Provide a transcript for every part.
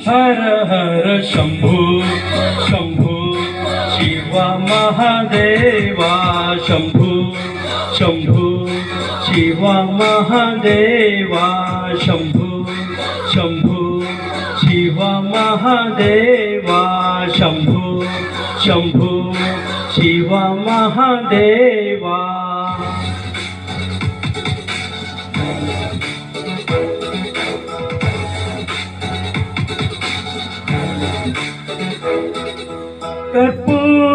हर हर शंभू शंभू शिव महादेवा शंभू शंभू शिव महादेवा शंभू शंभू शिव महादेवा शंभू शंभू शिव महादेवा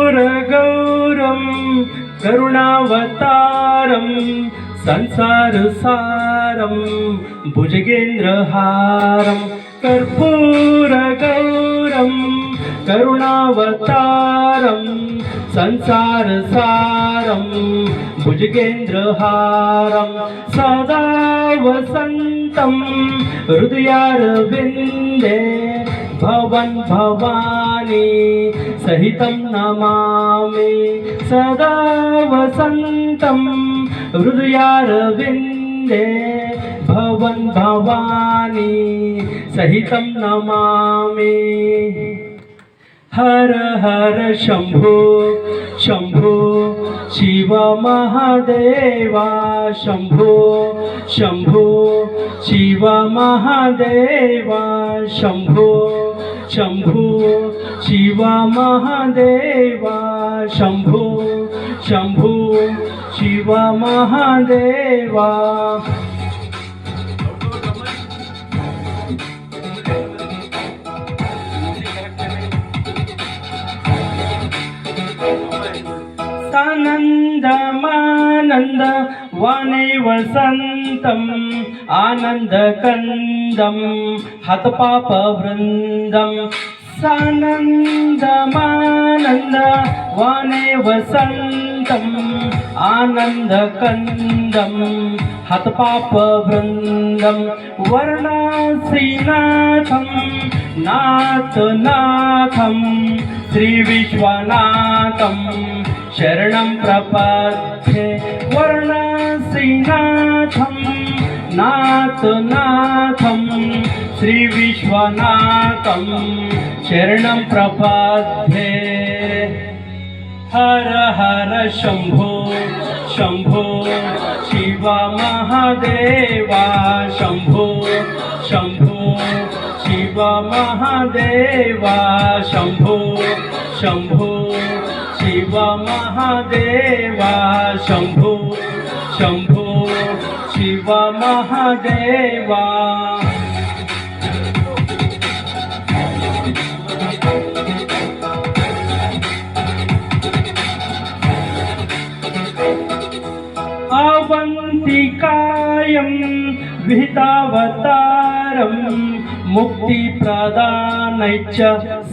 कर्पूरगौरं करुणावतारं संसारसारं भुजगेन्द्रहारं कर्पूरगौरं करुणावतारं संसारसारं भुजगेन्द्रहारं सदा वसन्तं हृदयारविन्दे भवन भवानी सहितं नमामि सदा वसन्तं हृदयारविन्दे भवन भवानी सहितं नमामि हर हर शंभो शंभो शिव महादेवा शंभो शंभो शिव महादेवा शंभो शंभो शिव महादेवा शंभो शंभो शिव महादेवा सानन्दमानन्द वाने वसन्तम् आनन्दकन्दं हतपापवृन्दं सानन्दमानन्द वाने वसन्तम् आनन्दकन्दं हतपापवृन्दं वर्णासीनाथं नाथनाथं श्रीविश्वनाथं शरणं प्रपद्ये वर्णासीनाथं नाथनाथं श्रीविश्वनाथं शरणं प्रपद्ये हर हर शंभो शंभो शिव महादेवा शंभो शंभो शिव महादेवा शंभो शंभो शिव महादेवा शंभो शंभो शिव महादेवा अवन्तिकायं विहितावतारं मुक्तिप्रदानैश्च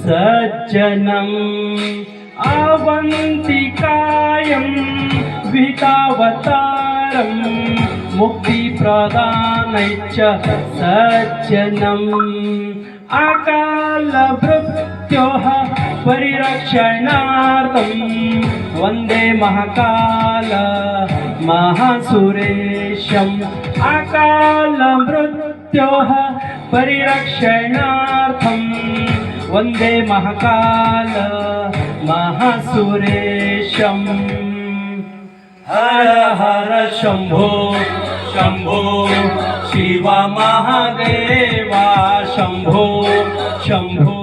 सज्जनम् अवन्तिकायं विहितावतारं मुक्तिप्रदानैश्च सज्जनम् अकालमृत्योः परिरक्षणार्थं वन्दे महाकाल महासुरेशम् अकालमृत्योः परिरक्षणार्थं वन्दे महाकाल महासुरेशम् हर हर शंभो शंभो शिव महादेवा शंभो शंभो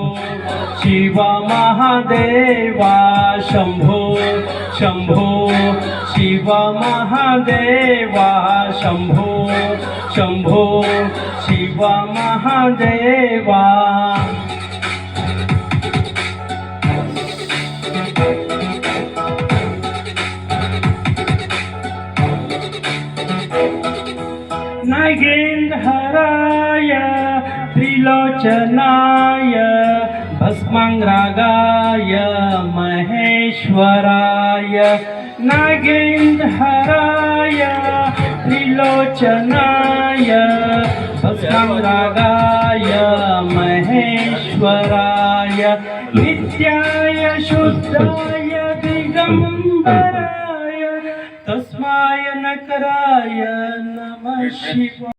शिव महादेवा शंभो शंभो शिव महादेवा शंभो शंभो शिव महादेवा नागेन्द्रहराय त्रिलोचनाय भस्माङ्गरागाय महेश्वराय नागेन्द्रहराय त्रिलोचनाय भस्माङ्गरागाय महेश्वराय नित्याय शुद्धाय दिगम्बराय तस्माय शंकराय नमः शिवाय.